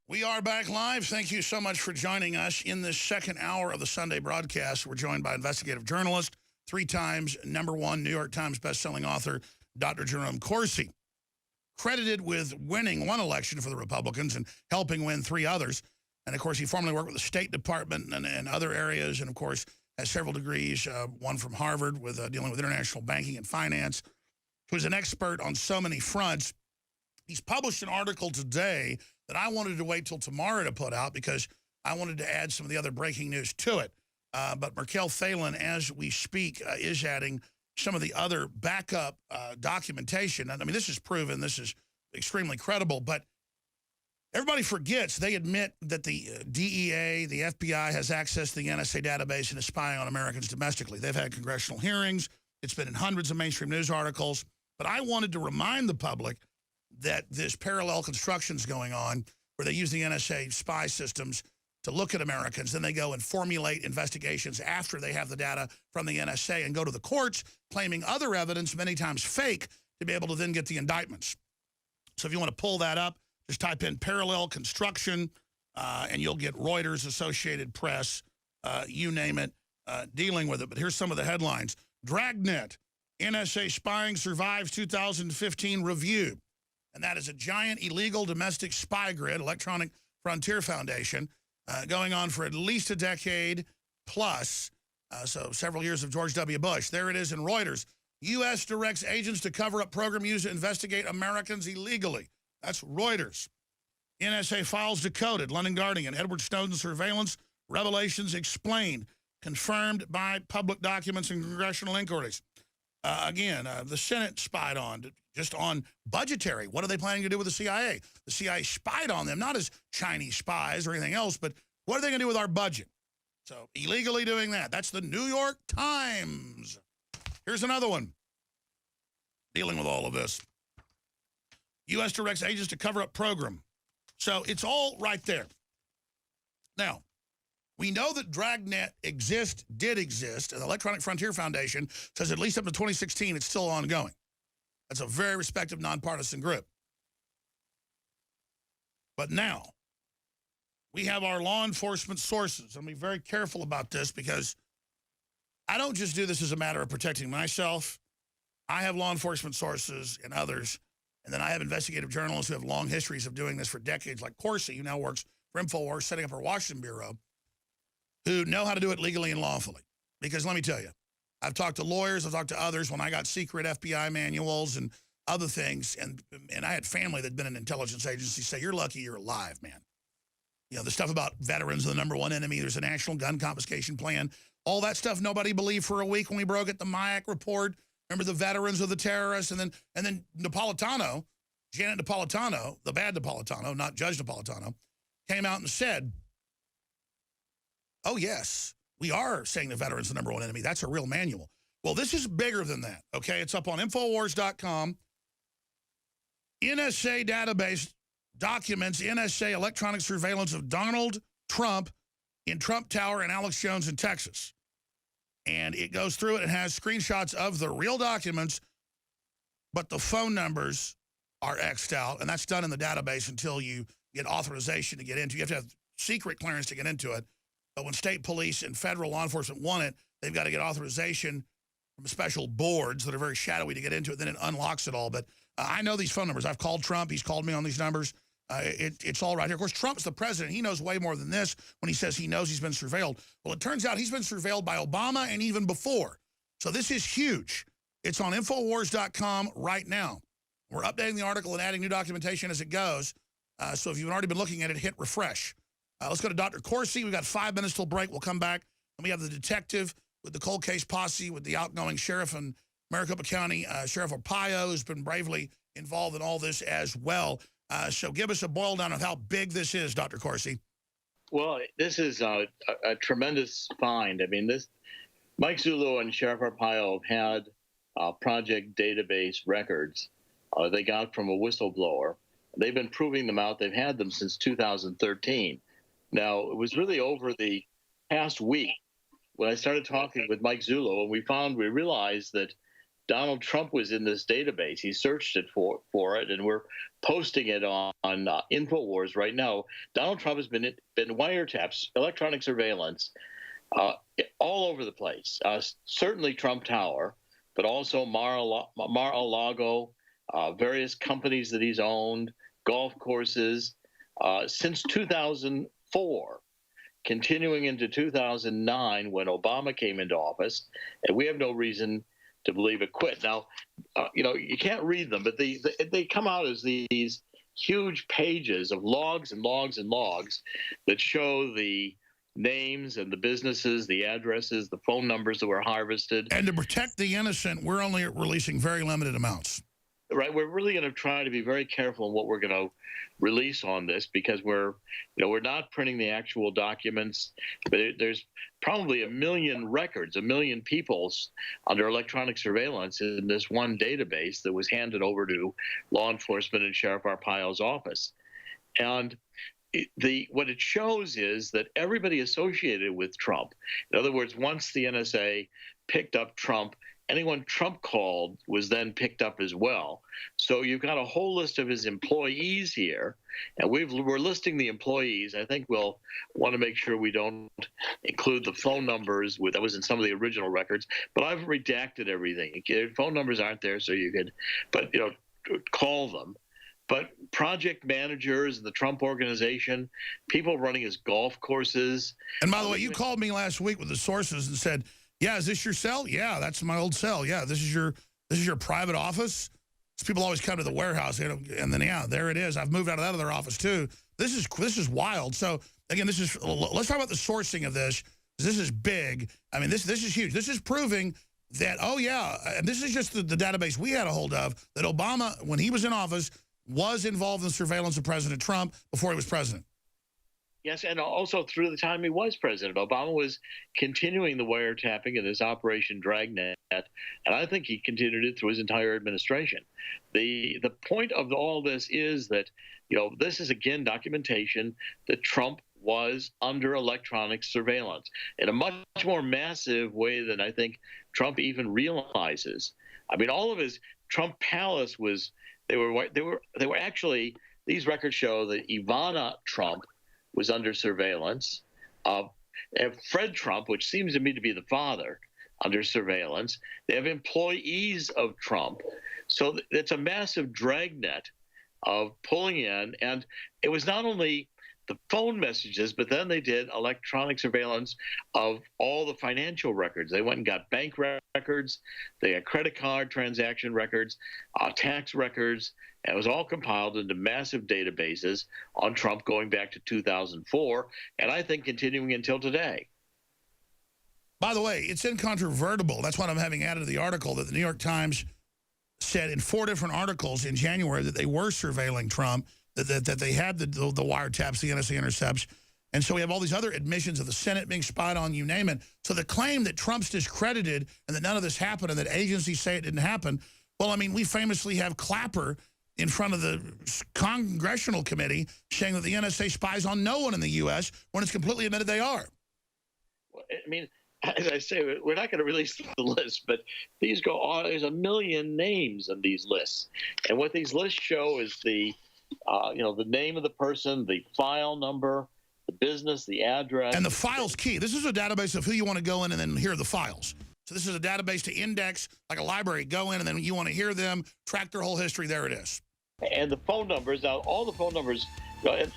We are back live. Thank you so much for joining us in this second hour of the Sunday broadcast. We're joined by investigative journalist, 3 times #1 New York Times bestselling author, Dr. Jerome Corsi, credited with winning 1 election for the Republicans and helping win 3 others. And, of course, he formerly worked with the State Department and other areas, and, of course, has several degrees, one from Harvard with dealing with international banking and finance. He was an expert on so many fronts. He's published an article today that I wanted to wait till tomorrow to put out because I wanted to add some of the other breaking news to it. But Merkel Phelan, as we speak, is adding some of the other backup documentation. I mean, this is proven. This is extremely credible. But everybody forgets, they admit that the DEA, the FBI, has access to the NSA database and is spying on Americans domestically. They've had congressional hearings. It's been in hundreds of mainstream news articles. But I wanted to remind the public that this parallel construction's going on where they use the NSA spy systems to look at Americans. Then they go and formulate investigations after they have the data from the NSA and go to the courts claiming other evidence, many times fake, to be able to then get the indictments. So if you want to pull that up, just type in parallel construction and you'll get Reuters, Associated Press, you name it, dealing with it. But here's some of the headlines. Dragnet, NSA spying survives 2015 review. And that is a giant illegal domestic spy grid, Electronic Frontier Foundation, going on for at least a decade plus, so several years of George W. Bush. There it is in Reuters. U.S. directs agents to cover up program used to investigate Americans illegally. That's Reuters. NSA files decoded, London Guardian, Edward Snowden surveillance, revelations explained, confirmed by public documents and congressional inquiries. Again, the Senate spied on, just on budgetary. What are they planning to do with the CIA? The CIA spied on them, not as Chinese spies or anything else, but what are they going to do with our budget? So illegally doing that. That's the New York Times. Here's another one dealing with all of this. U.S. directs agents to cover up program. So it's all right there. Now, we know that Dragnet did exist, and the Electronic Frontier Foundation says at least up to 2016 it's still ongoing. That's a very respected nonpartisan group. But now, we have our law enforcement sources. I'm going to be very careful about this because I don't just do this as a matter of protecting myself. I have law enforcement sources and others, and then I have investigative journalists who have long histories of doing this for decades, like Corsi, who now works for InfoWars, setting up our Washington bureau, who know how to do it legally and lawfully. Because let me tell you, I've talked to lawyers, I've talked to others when I got secret FBI manuals and other things, and I had family that'd been in intelligence agencies say, you're lucky you're alive, man. You know, the stuff about veterans are the #1 enemy, there's a national gun confiscation plan, all that stuff nobody believed for a week when we broke it, the MIAC report. Remember the veterans of the terrorists, and then Napolitano, Janet Napolitano, the bad Napolitano, not Judge Napolitano, came out and said, oh, yes, we are saying the veterans are the #1 enemy. That's a real manual. Well, this is bigger than that, okay? It's up on InfoWars.com. NSA database documents NSA electronic surveillance of Donald Trump in Trump Tower and Alex Jones in Texas. And it goes through it and has screenshots of the real documents, but the phone numbers are X'd out, and that's done in the database until you get authorization to get into it. You have to have secret clearance to get into it. But when state police and federal law enforcement want it, they've got to get authorization from special boards that are very shadowy to get into it. Then it unlocks it all. But I know these phone numbers. I've called Trump. He's called me on these numbers. It's all right here. Of course, Trump's the president. He knows way more than this when he says he knows he's been surveilled. Well, it turns out he's been surveilled by Obama and even before. So this is huge. It's on InfoWars.com right now. We're updating the article and adding new documentation as it goes. So if you've already been looking at it, hit refresh. Let's go to Dr. Corsi. We've got 5 minutes till break. We'll come back. And we have the detective with the cold case posse with the outgoing sheriff in Maricopa County, Sheriff Arpaio, who's been bravely involved in all this as well. So give us a boil down of how big this is, Dr. Corsi. Well, this is a tremendous find. I mean, Mike Zullo and Sheriff Arpaio have had project database records they got from a whistleblower. They've been proving them out. They've had them since 2013. Now, it was really over the past week when I started talking with Mike Zullo, and we realized that Donald Trump was in this database. He searched it for it, and we're posting it on InfoWars right now. Donald Trump has been wiretaps, electronic surveillance, all over the place. Certainly Trump Tower, but also Mar-a-Lago, various companies that he's owned, golf courses, since 2004. Continuing into 2009 when Obama came into office, and we have no reason to believe it quit. Now, you can't read them, but they come out as these huge pages of logs and logs and logs that show the names and the businesses, the addresses, the phone numbers that were harvested. And to protect the innocent, we're only releasing very limited amounts. Right, we're really going to try to be very careful in what we're going to release on this, because we're not printing the actual documents, but there's probably 1 million records, 1 million people's under electronic surveillance in this one database that was handed over to law enforcement and Sheriff Arpaio's office. And what it shows is that everybody associated with Trump, in other words, once the NSA picked up Trump, anyone Trump called was then picked up as well. So you've got a whole list of his employees here, and we're listing the employees. I think we'll want to make sure we don't include the phone numbers that was in some of the original records, but I've redacted everything. Phone numbers aren't there, so you could, but call them. But project managers, the Trump organization, people running his golf courses. And by the way, you called me last week with the sources and said, yeah, is this your cell? Yeah, that's my old cell. Yeah, this is your private office. People always come to the warehouse, and then yeah, there it is. I've moved out of that other office too. This is wild. So again, let's talk about the sourcing of this. This is big. I mean, this is huge. This is proving that, oh yeah, and this is just the database we had a hold of, that Obama, when he was in office, was involved in surveillance of President Trump before he was president. Yes, and also through the time he was president, Obama was continuing the wiretapping in this Operation Dragnet, and I think he continued it through his entire administration. The point of all this is that, this is, again, documentation that Trump was under electronic surveillance in a much more massive way than I think Trump even realizes. I mean, all of his Trump palace was, they were actually, these records show that Ivana Trump was under surveillance. And Fred Trump, which seems to me to be the father, under surveillance. They have employees of Trump. So it's a massive dragnet of pulling in. And it was not only the phone messages, but then they did electronic surveillance of all the financial records. They went and got bank records, they had credit card transaction records, tax records, and it was all compiled into massive databases on Trump going back to 2004, and I think continuing until today. By the way, it's incontrovertible. That's what I'm having added to the article, that the New York Times said in 4 different articles in January that they were surveilling Trump, that they had the wiretaps, the NSA intercepts. And so we have all these other admissions of the Senate being spied on, you name it. So the claim that Trump's discredited and that none of this happened and that agencies say it didn't happen, well, I mean, we famously have Clapper in front of the Congressional Committee saying that the NSA spies on no one in the U.S. when it's completely admitted they are. I mean, as I say, we're not going to release the list, but these go on. There's 1 million names on these lists. And what these lists show is the name of the person, the file number, the business, the address. And the file's key. This is a database of who you want to go in and then hear the files. So this is a database to index, like a library. Go in and then you want to hear them, track their whole history. There it is. And the phone numbers, now all the phone numbers,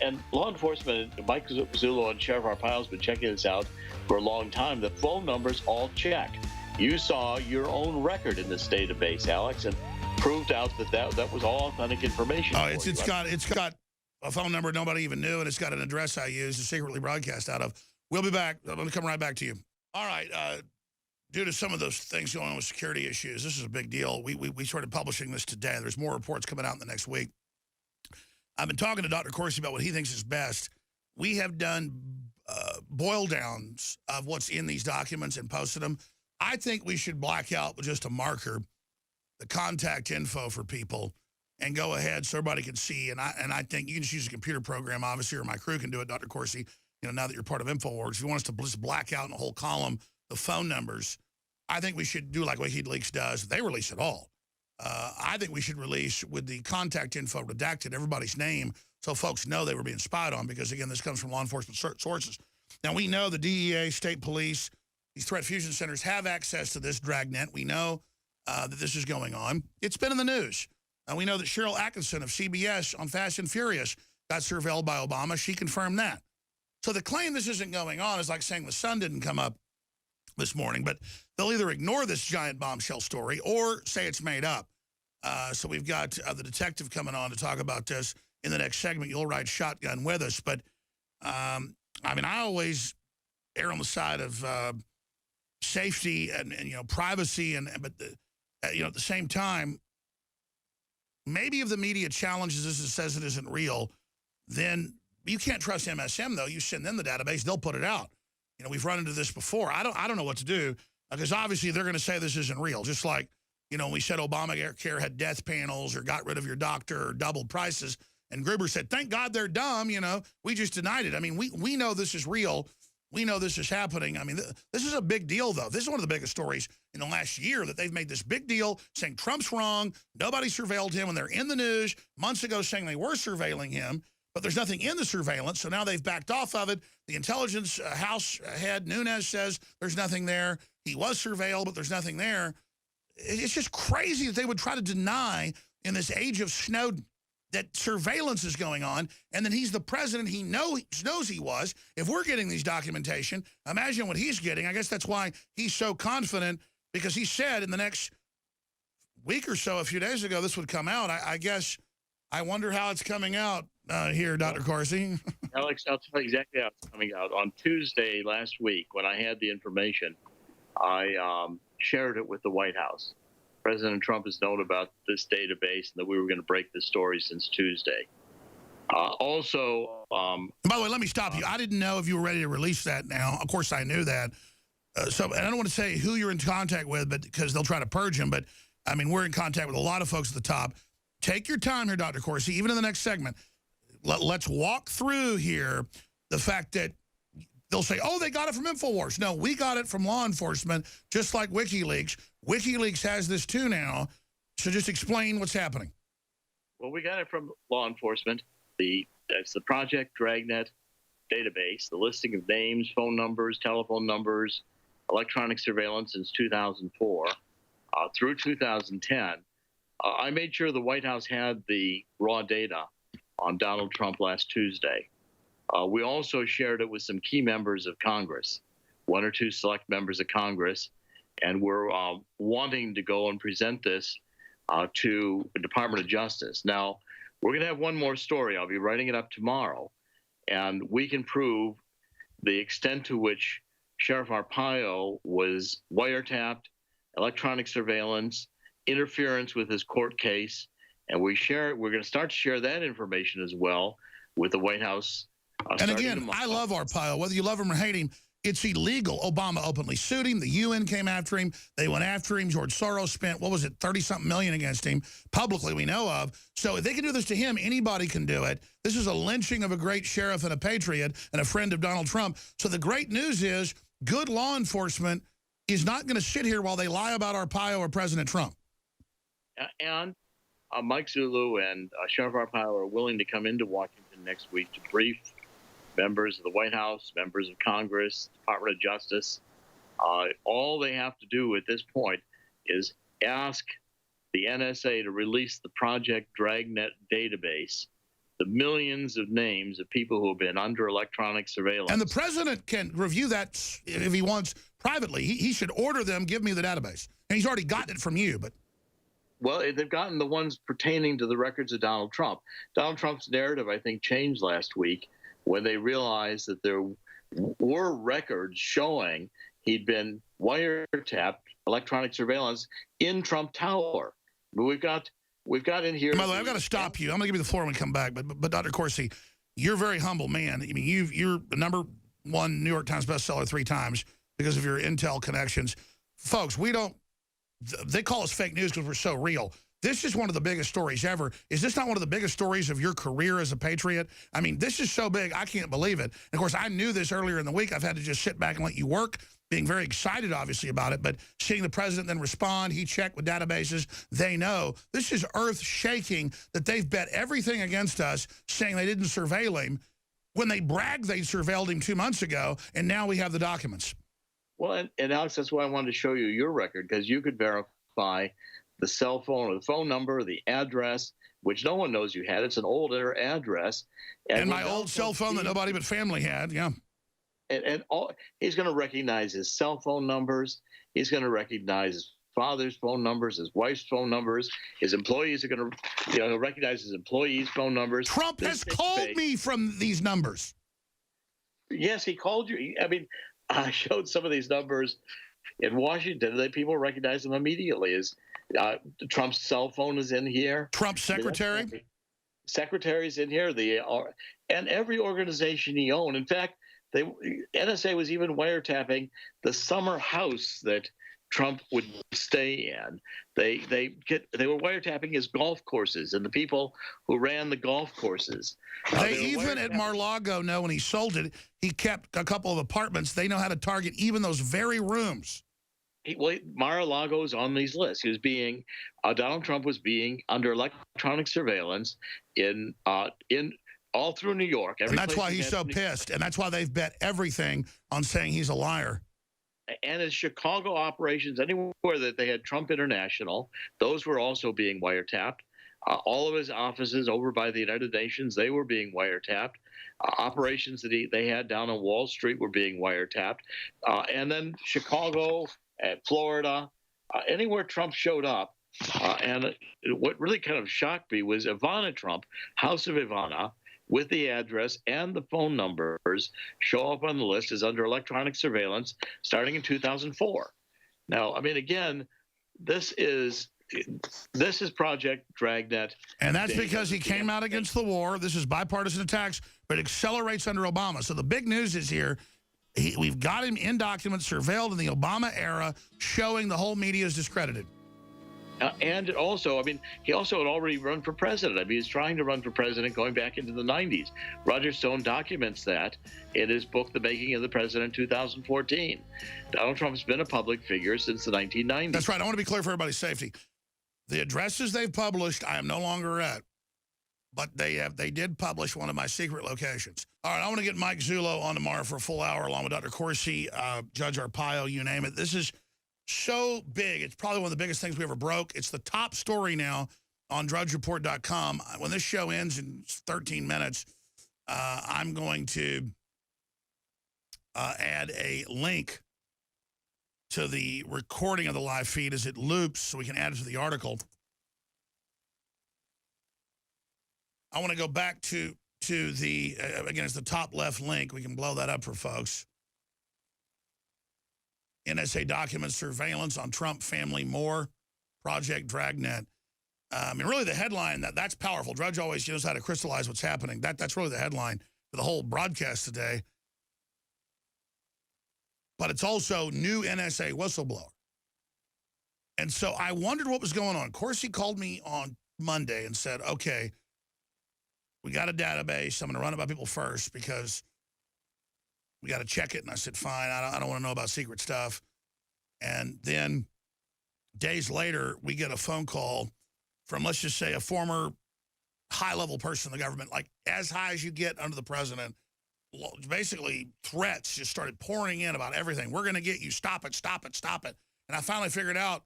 and law enforcement, Mike Zullo and Sheriff Arpaio has been checking this out for a long time. The phone numbers all check. You saw your own record in this database, Alex, and proved out that was all authentic information. Oh, it's got a phone number nobody even knew, and it's got an address I used to secretly broadcast out of. We'll be back. I'm going to come right back to you. All right. Due to some of those things going on with security issues, this is a big deal. We started publishing this today. There's more reports coming out in the next week. I've been talking to Dr. Corsi about what he thinks is best. We have done boil downs of what's in these documents and posted them. I think we should black out with just a marker the contact info for people and go ahead so everybody can see. And I think you can just use a computer program, obviously, or my crew can do it, Dr. Corsi, now that you're part of InfoWars. If you want us to just black out in a whole column the phone numbers, I think we should do like WikiLeaks does. They release it all. I think we should release with the contact info redacted, everybody's name, so folks know they were being spied on, because, again, this comes from law enforcement sources. Now, we know the DEA, state police, these threat fusion centers have access to this dragnet. We know that this is going on. It's been in the news. We know that Cheryl Atkinson of CBS on Fast and Furious got surveilled by Obama. She confirmed that. So the claim this isn't going on is like saying the sun didn't come up this morning, but they'll either ignore this giant bombshell story or say it's made up. So we've got the detective coming on to talk about this in the next segment. You'll ride shotgun with us. But, I mean, I always err on the side of safety and you know, privacy. But, you know, at the same time, maybe if the media challenges this and says it isn't real, then you can't trust MSM, though. You send them the database, they'll put it out. You know, we've run into this before. I don't know what to do, because obviously they're going to say this isn't real. Just like, you know, we said Obamacare had death panels or got rid of your doctor or doubled prices. And Gruber said, thank God they're dumb, you know. We just denied it. I mean, we know this is real. We know this is happening. I mean, this is a big deal, though. This is one of the biggest stories in the last year, that they've made this big deal saying Trump's wrong. Nobody surveilled him when they're in the news months ago saying they were surveilling him. But there's nothing in the surveillance, so now they've backed off of it. The intelligence House head, Nunes, says there's nothing there. He was surveilled, but there's nothing there. It's just crazy that they would try to deny, in this age of Snowden, that surveillance is going on, and then he's the president. He knows he was. If we're getting these documentation, imagine what he's getting. I guess that's why he's so confident, because he said in the next week or so, a few days ago, this would come out. I guess, I wonder how it's coming out here, Dr. Corsi. Alex, I'll tell you exactly how it's coming out. On Tuesday last week, when I had the information, I shared it with the White House. President Trump has known about this database and that we were going to break this story since Tuesday. By the way, let me stop you. I didn't know if you were ready to release that now. Of course, I knew that. And I don't want to say who you're in contact with, but because they'll try to purge him. But, I mean, we're in contact with a lot of folks at the top. Take your time here, Dr. Corsi, even in the next segment. Let's walk through here the fact that they'll say, oh, they got it from InfoWars. No, we got it from law enforcement, just like WikiLeaks. WikiLeaks has this too now. So just explain what's happening. Well, we got it from law enforcement. It's the Project Dragnet database, the listing of names, phone numbers, telephone numbers, electronic surveillance since 2004 through 2010. I made sure the White House had the raw data on Donald Trump last Tuesday. We also shared it with some key members of Congress, one or two select members of Congress, and we're wanting to go and present this to the Department of Justice. Now, we're going to have one more story. I'll be writing it up tomorrow, and we can prove the extent to which Sheriff Arpaio was wiretapped, electronic surveillance, interference with his court case, and we're going to start to share that information as well with the White House. And again, I love Arpaio. Whether you love him or hate him, it's illegal. Obama openly sued him. The UN came after him. They went after him. George Soros spent, what was it, 30-something million against him, publicly we know of. So if they can do this to him, anybody can do it. This is a lynching of a great sheriff and a patriot and a friend of Donald Trump. So the great news is good law enforcement is not going to sit here while they lie about Arpaio or President Trump. And Mike Zullo and Sheriff Arpaio are willing to come into Washington next week to brief members of the White House, members of Congress, Department of Justice. All they have to do at this point is ask the NSA to release the Project Dragnet database, the millions of names of people who have been under electronic surveillance. And the president can review that if he wants privately. He should order them, give me the database. And he's already gotten it from you, but... Well, they've gotten the ones pertaining to the records of Donald Trump. Donald Trump's narrative, I think, changed last week when they realized that there were records showing he'd been wiretapped, electronic surveillance in Trump Tower. But we've got in here. By the way, I've got to stop you. I'm going to give you the floor when we come back. But Dr. Corsi, you're a very humble man. I mean, you're the #1 New York Times bestseller 3 times because of your intel connections. Folks, they call us fake news because we're so real. This is one of the biggest stories ever. Is this not one of the biggest stories of your career as a patriot? I mean, this is so big, I can't believe it. And of course, I knew this earlier in the week. I've had to just sit back and let you work, being very excited, obviously, about it. But seeing the president then respond, he checked with databases, they know. This is earth-shaking that they've bet everything against us, saying they didn't surveil him, when they bragged they surveilled him 2 months ago, and now we have the documents. Well, and Alex, that's why I wanted to show you your record, because you could verify the cell phone or the phone number, the address, which no one knows you had. It's an older address. And my old cell phone that nobody but family had, yeah. And he's going to recognize his cell phone numbers. He's going to recognize his father's phone numbers, his wife's phone numbers. His employees are going to, recognize his employees' phone numbers. Trump has called me from these numbers. Yes, he called you. I mean, I showed some of these numbers in Washington. People recognize them immediately. Trump's cell phone is in here. Trump's secretary? Secretary's in here. And every organization he owned. In fact, NSA was even wiretapping the summer house that Trump would stay in. They were wiretapping his golf courses and the people who ran the golf courses. They even at Mar-a-Lago know when he sold it, he kept a couple of apartments. They know how to target even those very rooms. Mar-a-Lago is on these lists. He was Donald Trump was being under electronic surveillance in all through New York. And that's why he's so pissed. And that's why they've bet everything on saying he's a liar. And his Chicago operations, anywhere that they had Trump International, those were also being wiretapped. All of his offices over by the United Nations, they were being wiretapped. Operations that they had down on Wall Street were being wiretapped. And then Chicago, Florida, anywhere Trump showed up. And what really kind of shocked me was Ivana Trump, House of Ivana, with the address and the phone numbers show up on the list as under electronic surveillance starting in 2004. Now, I mean, again, this is Project Dragnet. And that's because he came out against the war. This is bipartisan attacks, but it accelerates under Obama. So the big news is here. We've got him in documents surveilled in the Obama era, showing the whole media is discredited. And also, I mean, he also had already run for president. I mean, he's trying to run for president going back into the 90s. Roger Stone documents that in his book, The Making of the President, 2014. Donald Trump's been a public figure since the 1990s. That's right. I want to be clear for everybody's safety. The addresses they've published, I am no longer at. But they did publish one of my secret locations. All right, I want to get Mike Zullo on tomorrow for a full hour along with Dr. Corsi, Judge Arpaio, you name it. This is so big. It's probably one of the biggest things we ever broke. It's the top story now on drudgereport.com. When this show ends in 13 minutes, I'm going to add a link to the recording of the live feed as it loops so we can add it to the article. I want to go back to the, again, it's the top left link. We can blow that up for folks. NSA documents surveillance on Trump family more, Project Dragnet. I mean, really the headline, that's powerful. Drudge always knows how to crystallize what's happening. That's really the headline for the whole broadcast today. But it's also new NSA whistleblower. And so I wondered what was going on. Corsi called me on Monday and said, okay, we got a database. I'm going to run it by people first because we got to check it. And I said, fine, I don't want to know about secret stuff. And then days later, we get a phone call from, let's just say, a former high-level person in the government, like as high as you get under the president. Basically, threats just started pouring in about everything. We're going to get you. Stop it, stop it, stop it. And I finally figured out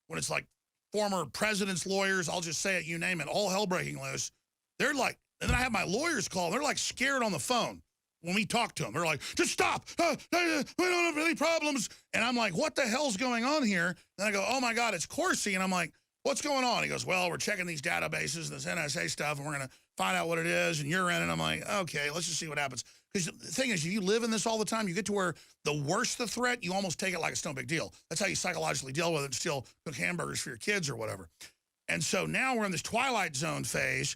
when it's like former president's lawyers, I'll just say it, you name it, all hell breaking loose. They're like, and then I have my lawyers call. They're like scared on the phone when we talk to them. They're like, just stop. We don't have any problems. And I'm like, what the hell's going on here? Then I go, oh, my God, it's Corsi. And I'm like, what's going on? He goes, well, we're checking these databases, this NSA stuff, and we're going to find out what it is, and you're in it. And I'm like, okay, let's just see what happens. Because the thing is, if you live in this all the time, you get to where the worse the threat, you almost take it like it's no big deal. That's how you psychologically deal with it, still cook hamburgers for your kids or whatever. And so now we're in this Twilight Zone phase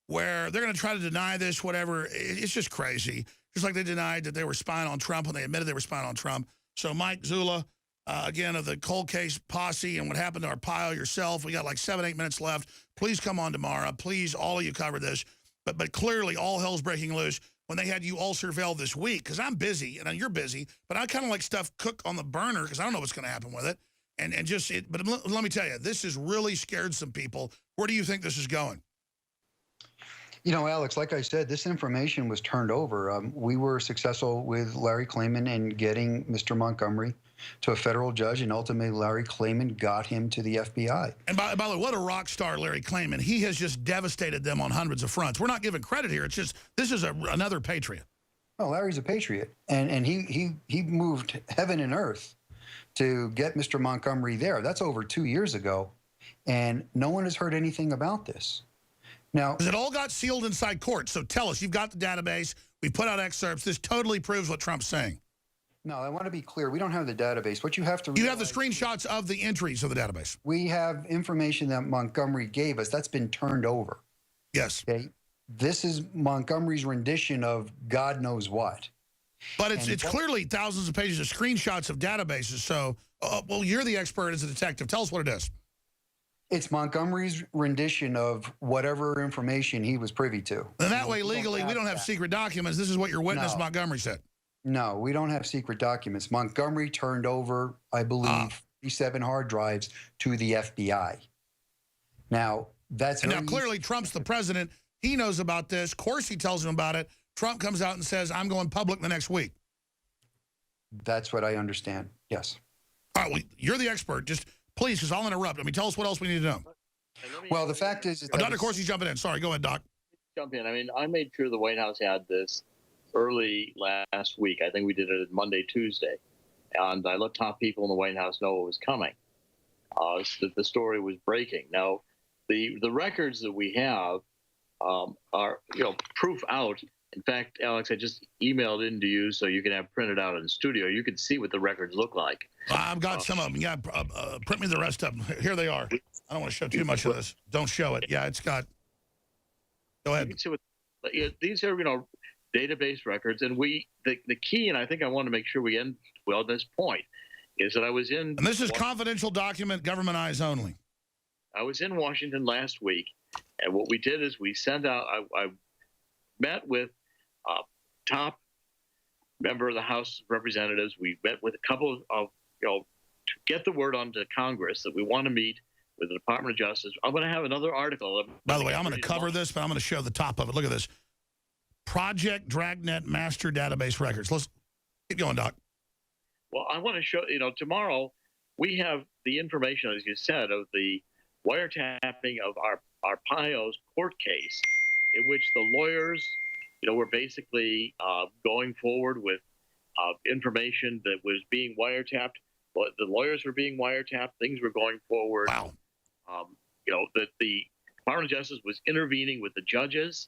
where they're going to try to deny this, whatever. It's just crazy. Just like they denied that they were spying on Trump when they admitted they were spying on Trump. So Mike Zullo, again, of the cold case posse and what happened to Arpaio, yourself. We got like 7-8 minutes left. Please come on tomorrow. Please, all of you cover this. But clearly, all hell's breaking loose when they had you all surveilled this week. Because I'm busy, and you're busy, but I kind of like stuff cook on the burner because I don't know what's going to happen with it. But let me tell you, this has really scared some people. Where do you think this is going? You know, Alex, like I said, this information was turned over. We were successful with Larry Klayman in getting Mr. Montgomery to a federal judge, and ultimately Larry Klayman got him to the FBI. And by the way, what a rock star Larry Klayman. He has just devastated them on hundreds of fronts. We're not giving credit here. It's just, this is another patriot. Oh, Larry's a patriot, and he moved heaven and earth to get Mr. Montgomery there. That's over 2 years ago, and no one has heard anything about this. Now, it all got sealed inside court. So tell us, you've got the database. We put out excerpts. This totally proves what Trump's saying. No, I want to be clear. We don't have the database. What you have to realize, you have the screenshots of the entries of the database. We have information that Montgomery gave us. That's been turned over. Yes. Okay. This is Montgomery's rendition of God knows what. But it's clearly thousands of pages of screenshots of databases. So, well, you're the expert as a detective. Tell us what it is. It's Montgomery's rendition of whatever information he was privy to. And that way, legally, we don't have secret documents. This is what your witness, Montgomery, said. No, we don't have secret documents. Montgomery turned over, I believe, 37 hard drives to the FBI. Now, now clearly Trump's the president. He knows about this. Of course, he tells him about it. Trump comes out and says, I'm going public the next week. That's what I understand. Yes. All right, well, you're the expert. Just please, because I'll interrupt. I mean, tell us what else we need to know. Well, the fact is... Dr. Corsi's jumping in. Sorry, go ahead, Doc. Jump in. I mean, I made sure the White House had this early last week. I think we did it Monday, Tuesday. And I let top people in the White House know it was coming. So that the story was breaking. Now, the records that we have are, proof out. In fact, Alex, I just emailed in to you so you can have printed out in the studio. You can see what the records look like. I've got some of them. Yeah, print me the rest of them. Here they are. I don't want to show too much of this. Don't show it. Yeah, it's got... Go ahead. You can see what, these are, database records. And the key, and I think I want to make sure we end well at this point, is that I was in... And this is confidential document, government eyes only. I was in Washington last week, and what we did is we sent out... I met with top member of the House of Representatives. We met with a couple of, to get the word onto Congress that we want to meet with the Department of Justice. I'm going to have another article. By the way, I'm going to cover this, but I'm going to show the top of it. Look at this. Project Dragnet Master Database Records. Let's keep going, Doc. Well, I want to show, tomorrow we have the information, as you said, of the wiretapping of Arpaio's court case, in which the lawyers, were basically going forward with information that was being wiretapped. But the lawyers were being wiretapped. Things were going forward. Wow. That the Department of Justice was intervening with the judges.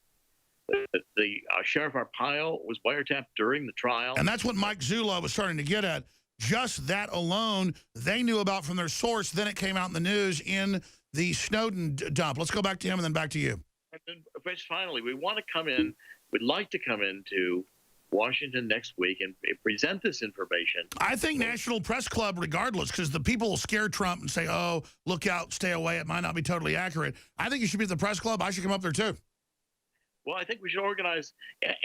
The Sheriff Arpaio was wiretapped during the trial. And that's what Mike Zullo was starting to get at. Just that alone, they knew about from their source. Then it came out in the news in the Snowden dump. Let's go back to him and then back to you. And then, finally, we want to come in. We'd like to come into Washington next week and present this information. I think National Press Club, regardless, because the people will scare Trump and say, oh, look out, stay away. It might not be totally accurate. I think you should be at the press club. I should come up there, too. Well, I think we should organize,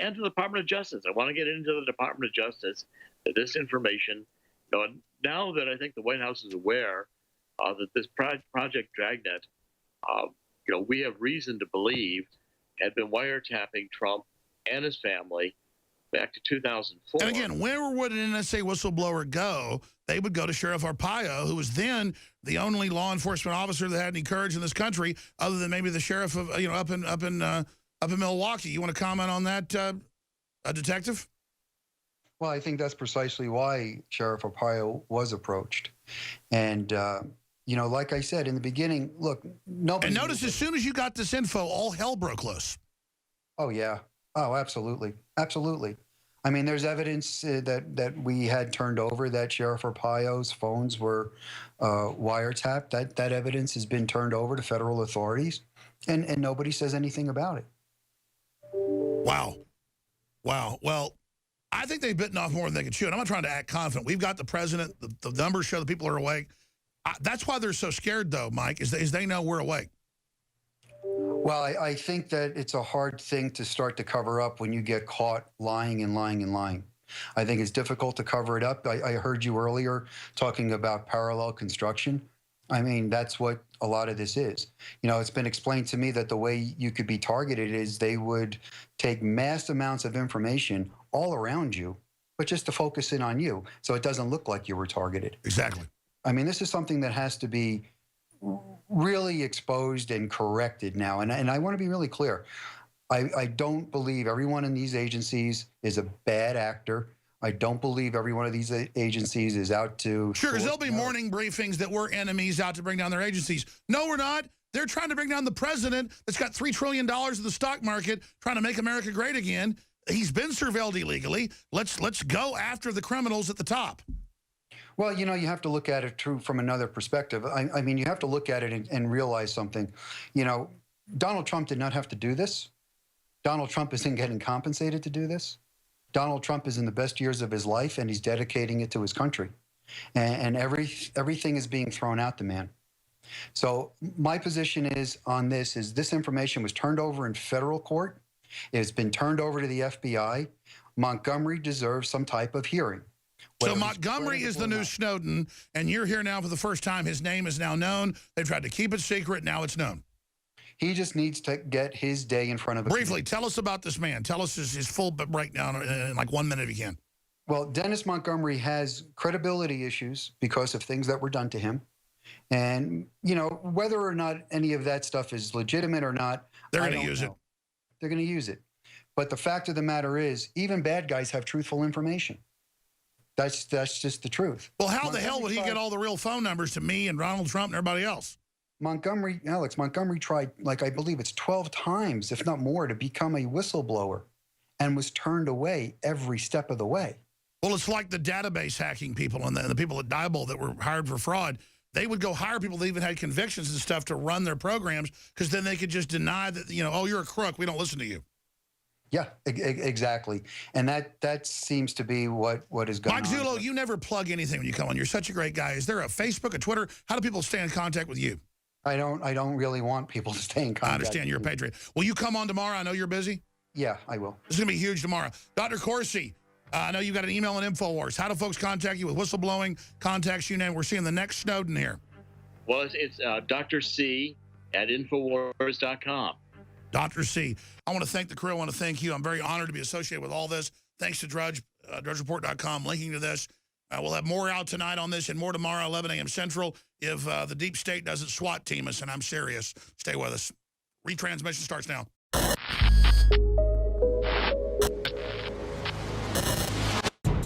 and to the Department of Justice. I want to get into the Department of Justice that this information, now that I think the White House is aware that this Project Dragnet, we have reason to believe had been wiretapping Trump and his family back to 2004. And again, where would an NSA whistleblower go? They would go to Sheriff Arpaio, who was then the only law enforcement officer that had any courage in this country, other than maybe the sheriff of up in Milwaukee. You want to comment on that, detective? Well, I think that's precisely why Sheriff Arpaio was approached, and like I said in the beginning, look, nobody. And notice, as soon as you got this info, all hell broke loose. Oh yeah. Oh, absolutely. Absolutely. I mean, there's evidence that we had turned over that Sheriff Arpaio's phones were wiretapped. That evidence has been turned over to federal authorities, and nobody says anything about it. Wow. Wow. Well, I think they've bitten off more than they can chew, and I'm not trying to act confident. We've got the president. The numbers show the people are awake. That's why they're so scared, though, Mike, is they know we're awake. Well, I think that it's a hard thing to start to cover up when you get caught lying and lying and lying. I think it's difficult to cover it up. I heard you earlier talking about parallel construction. I mean, that's what a lot of this is. You know, it's been explained to me that the way you could be targeted is they would take mass amounts of information all around you, but just to focus in on you, so it doesn't look like you were targeted. Exactly. I mean, this is something that has to be really exposed and corrected now. And I want to be really clear. I don't believe everyone in these agencies is a bad actor. I don't believe every one of these agencies is out to... Sure, because there'll be morning briefings that we're enemies out to bring down their agencies. No, we're not. They're trying to bring down the president that's got $3 trillion of the stock market, trying to make America great again. He's been surveilled illegally. Let's go after the criminals at the top. Well, you know, you have to look at it from another perspective. I mean, you have to look at it and realize something. You know, Donald Trump did not have to do this. Donald Trump isn't getting compensated to do this. Donald Trump is in the best years of his life, and he's dedicating it to his country. And everything is being thrown out the man. So my position is on this is this information was turned over in federal court. It's been turned over to the FBI. Montgomery deserves some type of hearing. So Montgomery is the new Snowden, and you're here now for the first time. His name is now known. They've tried to keep it secret. Now it's known. He just needs to get his day in front of a Briefly, tell us about this man. Tell us his full breakdown in like 1 minute if you can. Well, Dennis Montgomery has credibility issues because of things that were done to him. And, you know, whether or not any of that stuff is legitimate or not, they're going to use it. They're going to use it. But the fact of the matter is, even bad guys have truthful information. That's just the truth. Well, how the hell would he get all the real phone numbers to me and Donald Trump and everybody else? Montgomery tried, like, I believe it's 12 times, if not more, to become a whistleblower and was turned away every step of the way. Well, it's like the database hacking people and the people at Diebold that were hired for fraud. They would go hire people that even had convictions and stuff to run their programs because then they could just deny that, you know, oh, you're a crook. We don't listen to you. Yeah, exactly. And that seems to be what is going on. Mike Zullo, you never plug anything when you come on. You're such a great guy. Is there a Facebook, a Twitter? How do people stay in contact with you? I don't really want people to stay in contact. I understand you're a patriot. Will you come on tomorrow? I know you're busy. Yeah, I will. This is going to be huge tomorrow. Dr. Corsi, I know you've got an email on InfoWars. How do folks contact you with whistleblowing, contacts you name? We're seeing the next Snowden here. Well, it's Dr. C at NoWorldOrder.com. Dr. C. I want to thank the crew. I want to thank you. I'm very honored to be associated with all this. Thanks to DrudgeReport.com linking to this. We'll have more out tonight on this and more tomorrow, 11 a.m. Central, if the deep state doesn't SWAT team us, and I'm serious. Stay with us. Retransmission starts now.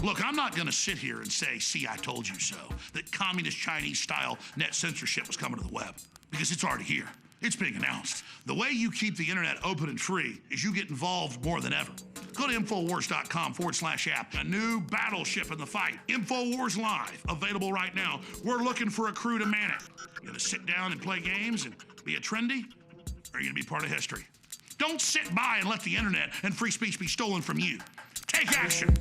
Look, I'm not going to sit here and say, see, I told you so, that communist Chinese-style net censorship was coming to the web, because it's already here. It's being announced. The way you keep the internet open and free is you get involved more than ever. Go to Infowars.com/app. A new battleship in the fight. Infowars Live, available right now. We're looking for a crew to man it. You gonna sit down and play games and be a trendy? Or are you gonna be part of history? Don't sit by and let the internet and free speech be stolen from you. Take action.